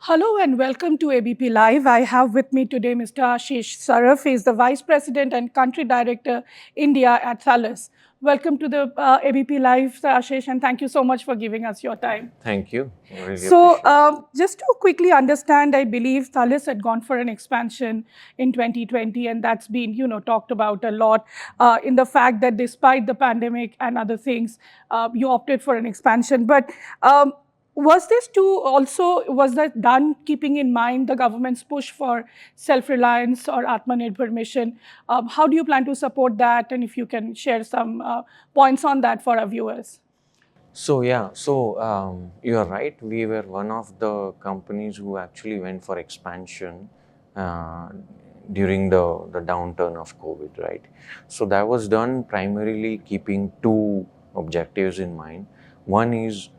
Hello and welcome to ABP Live. I have with me today Mr. Ashish Saraf. He is the Vice President and Country Director, India at Thales. Welcome to the ABP Live, Ashish, and thank you so much for giving us your time. Thank you. I really appreciate it. Just to quickly understand, I believe Thales had gone for an expansion in 2020, and that's been, talked about a lot in the fact that despite the pandemic and other things, you opted for an expansion. But was that done keeping in mind the government's push for self-reliance or Atmanirbhar mission? How do you plan to support that? And if you can share some points on that for our viewers. You are right. We were one of the companies who actually went for expansion uh, during the downturn of COVID, right? So that was done primarily keeping two objectives in mind. One is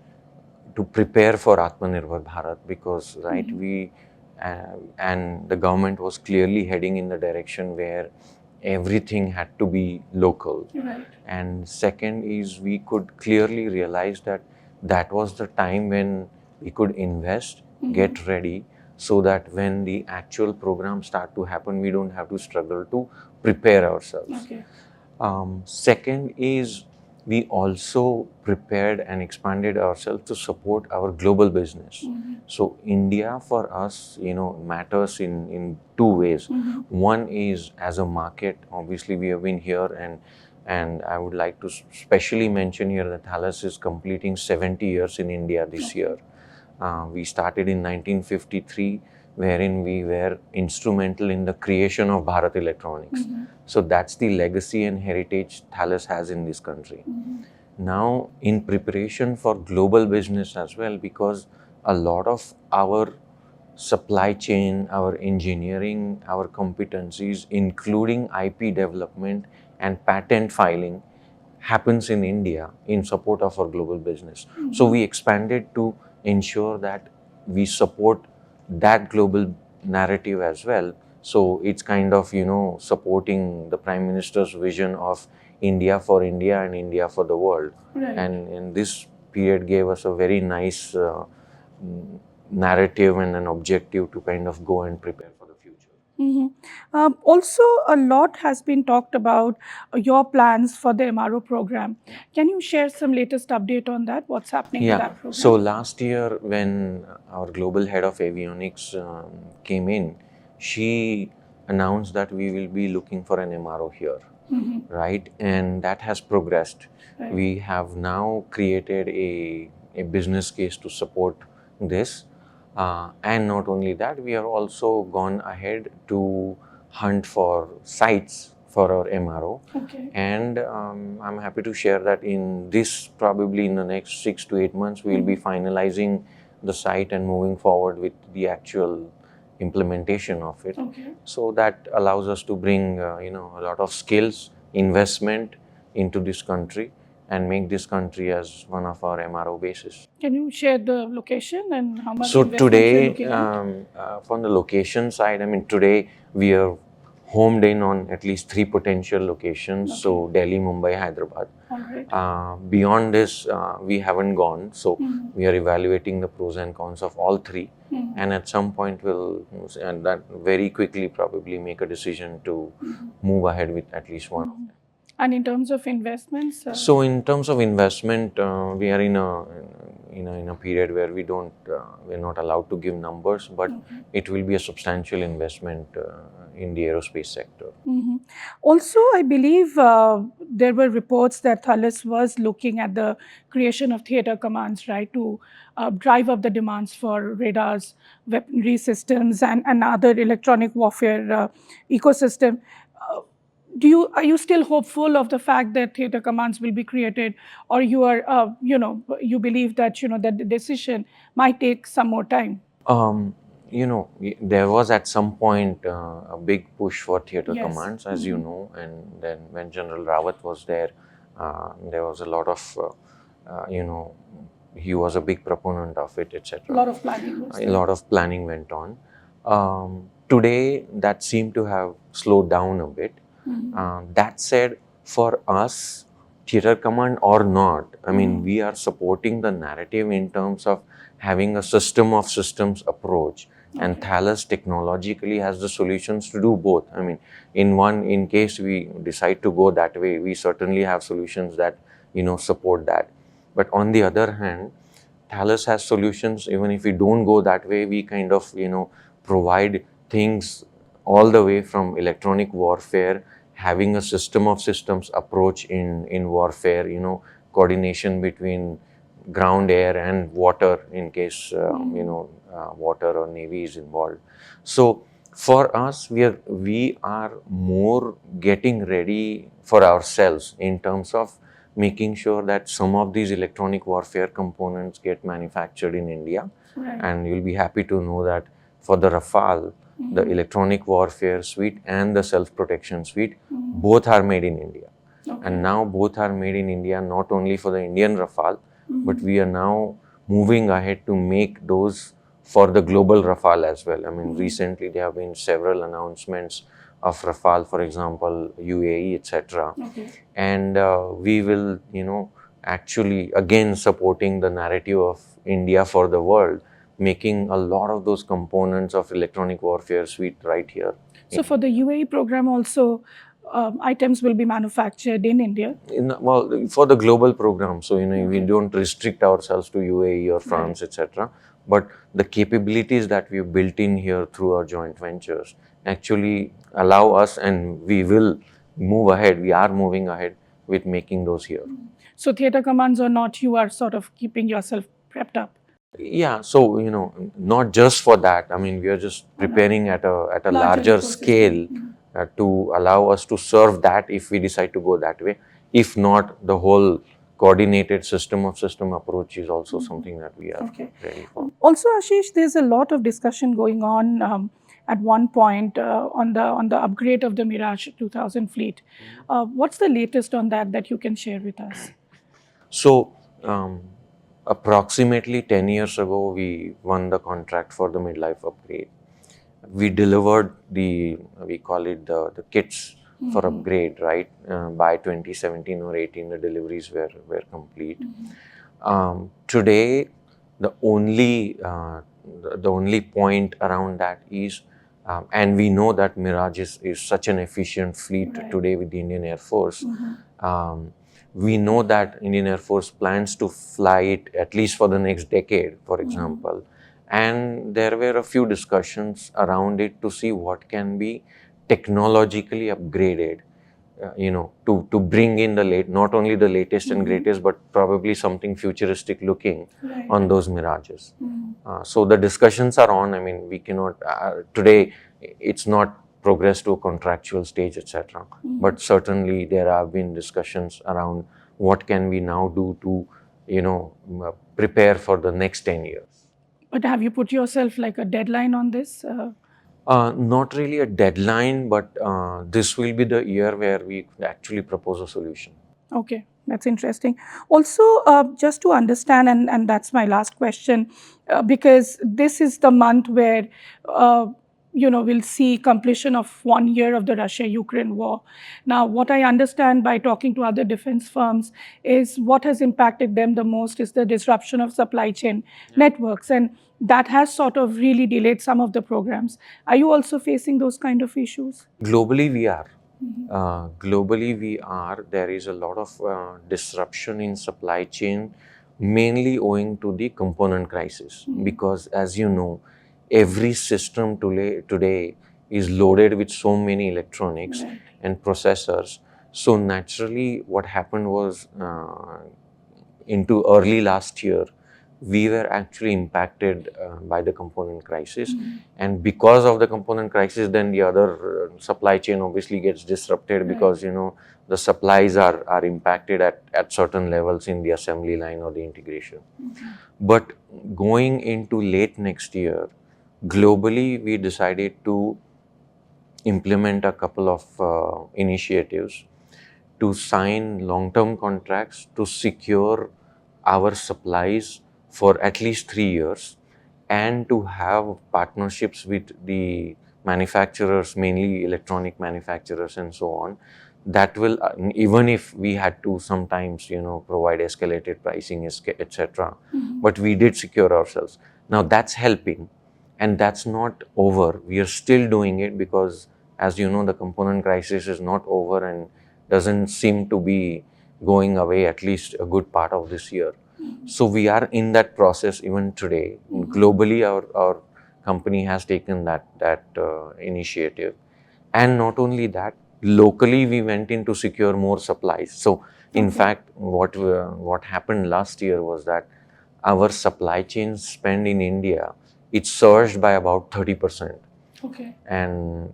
to prepare for Atmanirbhar Bharat because, right, and the government was clearly heading in the direction where everything had to be local. Right. And second is we could clearly realize that that was the time when we could invest, get ready, so that when the actual programs start to happen, we don't have to struggle to prepare ourselves. Okay. Second is we also prepared and expanded ourselves to support our global business. So India for us, matters in two ways. One is as a market. Obviously, we have been here, and I would like to specially mention here that Thales is completing 70 years in India this year. We started in 1953, wherein we were instrumental in the creation of Bharat Electronics. So that's the legacy and heritage Thales has in this country. Now, in preparation for global business as well, because a lot of our supply chain, our engineering, our competencies, including IP development and patent filing, happens in India in support of our global business. So we expanded to ensure that we support that global narrative as well. So it's kind of, supporting the Prime Minister's vision of India for India and India for the world. Right. And this period gave us a very nice narrative and an objective to kind of go and prepare for the future. Also, a lot has been talked about your plans for the MRO program. Can you share some latest update on that? What's happening with that program? So last year when our global head of avionics came in, she announced that we will be looking for an MRO here, right? And that has progressed. Right. We have now created a business case to support this. And not only that, we have also gone ahead to hunt for sites for our MRO. Okay. And I'm happy to share that probably in the next 6 to 8 months, we will be finalizing the site and moving forward with the actual implementation of it. Okay. So that allows us to bring, a lot of skills, investment into this country and make this country as one of our MRO bases. Can you share the location and how much So investment you're today, looking at? from the location side, today we are homed in on at least 3 potential locations. Okay. So Delhi, Mumbai, Hyderabad. All right. Beyond this, we haven't gone. So we are evaluating the pros and cons of all 3. And at some point and that very quickly probably make a decision to move ahead with at least one of them. And in terms of investments? So in terms of investment, we are in a period where we're not allowed to give numbers, but it will be a substantial investment in the aerospace sector. Also, I believe there were reports that Thales was looking at the creation of theater commands, right, to drive up the demands for radars, weaponry systems, and other electronic warfare ecosystem. Are you still hopeful of the fact that theater commands will be created, or you are, you believe that that the decision might take some more time? There was at some point a big push for theater Yes. commands, as you know, and then when General Rawat was there was a lot of, he was a big proponent of it, etc. A lot of planning. A lot of planning went on. Today, that seemed to have slowed down a bit. That said, for us, theater command or not, we are supporting the narrative in terms of having a system of systems approach. And Thales technologically has the solutions to do both. I mean, in case we decide to go that way, we certainly have solutions that, support that. But on the other hand, Thales has solutions. Even if we don't go that way, we kind of, provide things all the way from electronic warfare, having a system of systems approach in warfare, coordination between ground, air and water in case, water or navy is involved. So for us, we are more getting ready for ourselves in terms of making sure that some of these electronic warfare components get manufactured in India. Right. And you'll be happy to know that for the Rafale, the electronic warfare suite and the self-protection suite, both are made in India. Okay. And now both are made in India, not only for the Indian Rafale, but we are now moving ahead to make those for the global Rafale as well. I mean, recently there have been several announcements of Rafale, for example, UAE, etc. Okay. And we will, actually again supporting the narrative of India for the world, making a lot of those components of electronic warfare suite right here. So for the UAE program also, items will be manufactured in India? Well, for the global program, so we don't restrict ourselves to UAE or France, etc. But the capabilities that we've built in here through our joint ventures actually allow us, and we will move ahead. We are moving ahead with making those here. So theater commands or not, you are sort of keeping yourself prepped up? Yeah, so not just for that. I mean, we are just preparing at a larger scale to allow us to serve that if we decide to go that way. If not, the whole coordinated system approach is also something that we are ready for. Also, Ashish, there's a lot of discussion going on at one point on the upgrade of the Mirage 2000 fleet. What's the latest on that you can share with us? So, approximately 10 years ago, we won the contract for the midlife upgrade. We delivered we call it the kits for upgrade, right? By 2017 or 18, the deliveries were complete. Today, the only point around that is, and we know that Mirage is such an efficient fleet today with the Indian Air Force. We know that Indian Air Force plans to fly it at least for the next decade, for example. And there were a few discussions around it to see what can be technologically upgraded, to bring in not only the latest and greatest, but probably something futuristic looking on those Mirages. So the discussions are on. I mean, we cannot, today, it's not progress to a contractual stage, etc. But certainly there have been discussions around what can we now do to, prepare for the next 10 years. But have you put yourself like a deadline on this? Not really a deadline, but this will be the year where we actually propose a solution. Okay, that's interesting. Also, just to understand, and that's my last question, because this is the month where we'll see completion of 1 year of the Russia-Ukraine war. Now, what I understand by talking to other defense firms is what has impacted them the most is the disruption of supply chain networks, and that has sort of really delayed some of the programs. Are you also facing those kind of issues? Globally, we are. There is a lot of disruption in supply chain, mainly owing to the component crisis. Because as you know, every system today is loaded with so many electronics and processors. So naturally, what happened was into early last year, we were actually impacted by the component crisis. And because of the component crisis, then the other supply chain obviously gets disrupted because, the supplies are impacted at certain levels in the assembly line or the integration. But going into late next year, globally, we decided to implement a couple of initiatives to sign long-term contracts to secure our supplies for at least 3 years, and to have partnerships with the manufacturers, mainly electronic manufacturers and so on, that will, even if we had to sometimes, provide escalated pricing, etc. But we did secure ourselves. Now that's helping, and that's not over. We are still doing it because, as you know, the component crisis is not over and doesn't seem to be going away, at least a good part of this year. So we are in that process even today. Globally, our company has taken that initiative. And not only that, locally we went in to secure more supplies. So in fact, what happened last year was that our supply chain spend in India, it surged by about 30%. Okay. And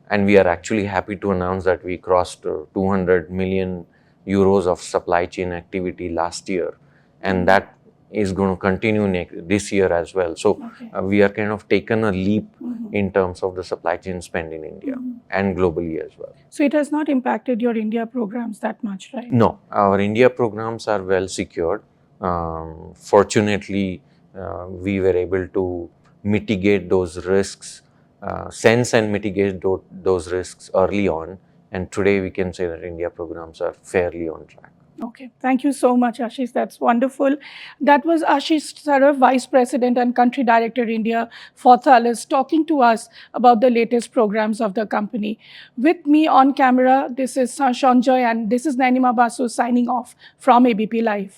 and we are actually happy to announce that we crossed 200 million euros of supply chain activity last year, and that is going to continue this year as well. So we are kind of taken a leap in terms of the supply chain spend in India and globally as well. So it has not impacted your India programs that much, right? No, our India programs are well secured. Fortunately, we were able to mitigate those risks, sense and mitigate those risks early on. And today we can say that India programs are fairly on track. Okay, thank you so much, Ashish. That's wonderful. That was Ashish Saraf, Vice President and Country Director India for Thales, talking to us about the latest programs of the company. With me on camera, this is Sanjoy and this is Nayanima Basu signing off from ABP Live.